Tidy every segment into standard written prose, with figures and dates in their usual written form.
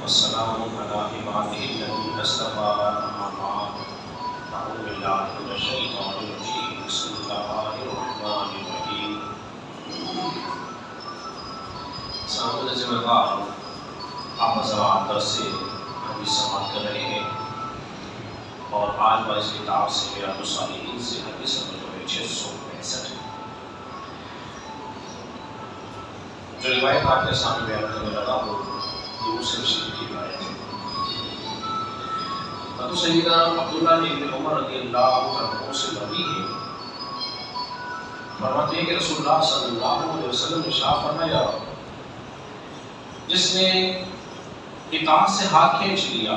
والسلام على عباده الذين اصطفى أما بعد أعوذ بالله من الشيطان الرجيم بسم الله الرحمن الرحيم. سامعین ذمہ دار آپ حضرات درس سے ہم بھی سماعت کر رہے ہیں اور آج میں اس کتاب سے ریاض الصالحین سے حدیث نمبر 665 جو روایت آپ کے سامنے بیان کرنے لگا وہ دوسرے شریف کی روایت ہے. تو سیدنا عبداللہ ابن عمر رضی اللہ عنہ سے مروی ہے، فرماتے ہیں کہ رسول اللہ صلی اللہ علیہ وسلم نے ارشاد فرمایا جس نے اطاعت سے ہاتھ کھینچ لیا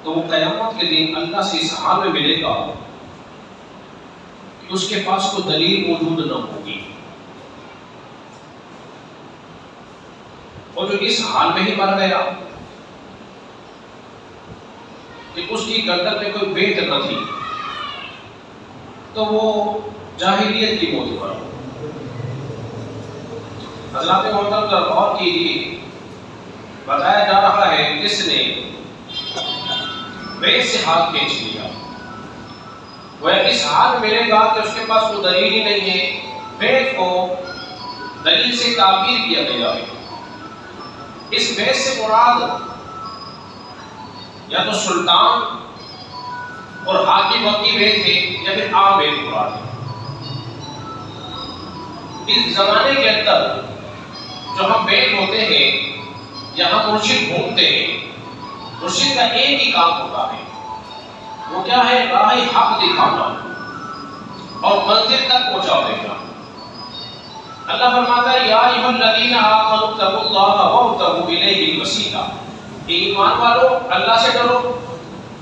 تو وہ قیامت کے دن اللہ سے اس حال میں ملے گا کہ اس کے پاس کوئی دلیل موجود نہ ہوگی، اور جو اس حال میں ہی مر گیا کہ اس کی گردن میں کوئی بیٹ نہ تھی تو وہ جاہلیت کی موت پر. حضرات محترم ذرا غور کیجیے، بتایا جا رہا ہے جس نے بیٹ سے ہاتھ کھینچ لیا وہ اس حال میں ملے گا کہ اس کے پاس کوئی دلیل ہی نہیں ہے. بیٹ کو دلیل سے تعبیر کیا گیا ہے. اس بیت سے مراد یا تو سلطان اور حاکم کی بیت ہے یا پھر عام بیت مراد ہے. اس زمانے کے اندر جو ہم بیت ہوتے ہیں یا ہم مرشد گھومتے ہیں، مرشد کا ایک ہی کام ہوتا ہے، وہ کیا ہے؟ راہ حق دکھانا اور منزل تک پہنچا دینا. اللہ فرماتا ہے یا ایھا الذین آمنوا اتقوا اللہ وابتغوا الیہ الوسیلہ، ایمان والو اللہ سے ڈرو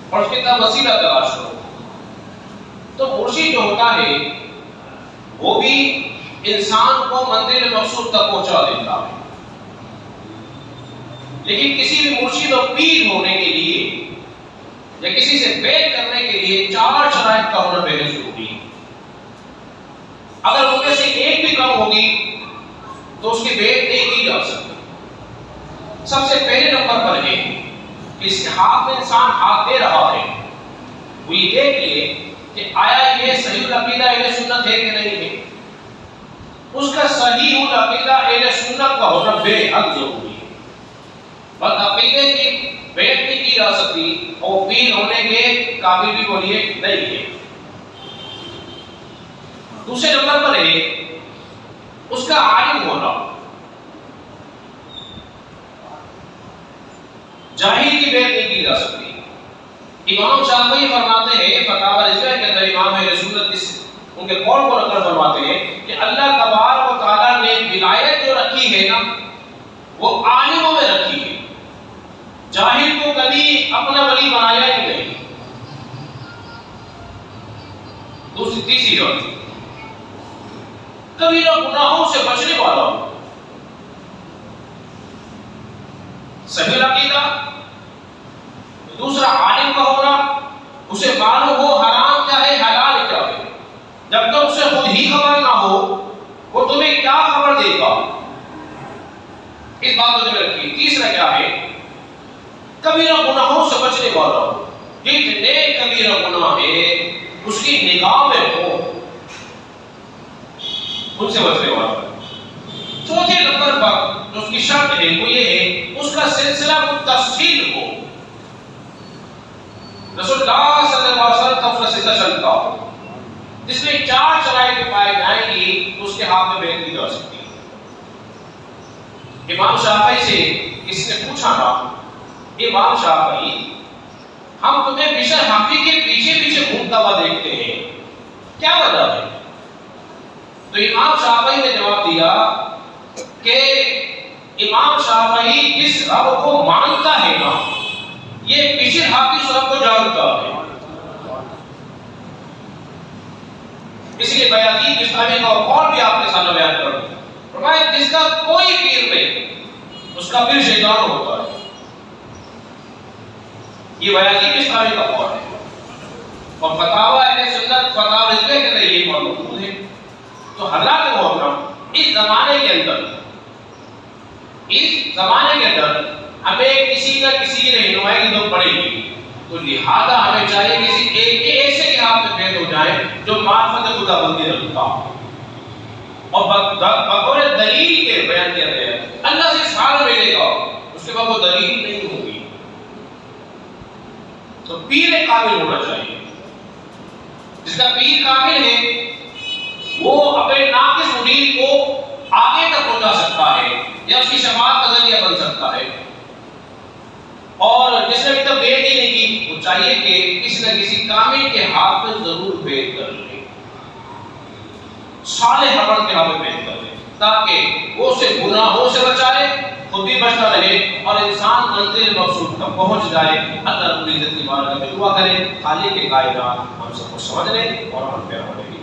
اور اس کی طرف وسیلہ تلاش کرو. تو مرشد جو ہوتا ہے وہ بھی انسان کو منزل مقصود تک پہنچا دیتا ہے، لیکن کسی بھی مرشد اور پیر ہونے کے لیے یا کسی سے بیعت کرنے کے لیے 4 شرائط کا ہونا بے حد ضروری ہے. اگر ان میں سے ایک بھی کم ہوگی تو اس کی بیعت نہیں کی جا سکتی. سب سے پہلے نمبر پر ہے کہ اس کے ہاتھ میں انسان ہاتھ دے رہا ہے وہ یہ دیکھ لے کہ آیا یہ صحیح العقیدہ اہل سنت ہے کہ نہیں ہے. اس کا صحیح العقیدہ اہل سنت کا ہونا بے حد ضروری ہے. بس عقیدے کی بیعت نہیں کی جا سکتی اور پیر ہونے کے قابل بھی وہ لیے نہیں ہے. دوسرے نمبر پر ہے اس کا عالم ہونا. جاہل کی بیعت نہیں کی جا سکتی. امام شافعی فرماتے ہیں فتاوی رضویہ کے اندر، امام اہل سنت ان کے قول کو نقل فرماتے ہیں کہ اللہ تبارک و تعالیٰ نے ولایت جو رکھی ہے نا وہ عالموں میں رکھی ہے. جاہل کو کبھی اپنا ولی بنایا ہی نہیں. تیسری بات کبیرہ گناہوں سے بچنے والا ہو. صحیح عقیدہ. دوسرا عالم کا ہونا، اسے معلوم ہو حرام کیا ہے حلال کیا ہے. جب تک اسے خود ہی خبر نہ ہو وہ تمہیں کیا خبر دے گا، اس بات کو ذہن رکھیے. تیسرا کیا ہے؟ کبیرہ گناہوں سے بچنے والا ہو. جتنے کبیرہ گناہ ہے اس کی نگاہ میں ہو ان سے بچنے والا. چوتھے نمبر پر جو اس کی شرط ہے وہ یہ ہے اس کا سلسلہ متصل ہو. رسول اللہ صلی اللہ علیہ وسلم کا سلسلہ چلتا ہو جس میں 4 شرائط پائے جائیں گی تو اس کے ہاتھ میں بیعت کی جا سکتی ہے. امام شافعی سے کسی نے پوچھا نا، امام شافعی ہم تمہیں بشر حقی کے پیچھے پیچھے گھومتا ہوا دیکھتے ہیں، کیا وجہ ہے؟ تو امام شافعی نے جواب دیا کہ امام شافعی جس رب کو مانتا ہے نا یہ بشر حقی اس رب کو جانتا ہے. اس لیے بیاضی بستامی کا اور بھی آپ کے سامنے بیان کر دوں. فرمایا جس کا کوئی پیر نہیں اس کا پیر شیطان ہوتا ہے. یہ بیاضی بستامی کا قول ہے اور فتاوی اہل سنت فتاوی رضویہ کے اندر یہ موجود ہے. تو حضرات محترم اس زمانے کے اندر اس زمانے کے اندر ہمیں کسی نہ کسی کی رہنمائی کی ضرورت پڑے گی، تو لہذا ہمیں چاہیے کسی ایک کے ایسے کے ہاتھ میں بیت ہو جائے جو معرفت خدا بندی رکھتا ہو اور بغور دلیل کے بیان کیا گیا اللہ سے سال ملے گا، اس کے بعد وہ دلیل نہیں ہوگی۔ تو پیر کامل ہونا چاہیے، جس کا پیر کامل ہے وہ اپنے ناقص مرید کو آگے تک پہنچا سکتا ہے یا اس کی شفاعت کا ذریعہ بن سکتا ہے، اور جس نے ابھی تک بیعت ہی نہیں کی وہ چاہیے کہ کسی نہ کسی کامل کے ہاتھ میں ضرور بیعت کر لے، صالح عمل کے ہاتھ میں بیعت کر لے، تاکہ وہ اسے گناہوں سے بچائے، خود بھی بچتا رہے اور انسان منزل مقصود تک پہنچ جائے۔ اللہ رب العزت کی بارگاہ میں دعا کریں خالق کائنات ہم سب کو سمجھنے اور عمل پیرا ہونے کی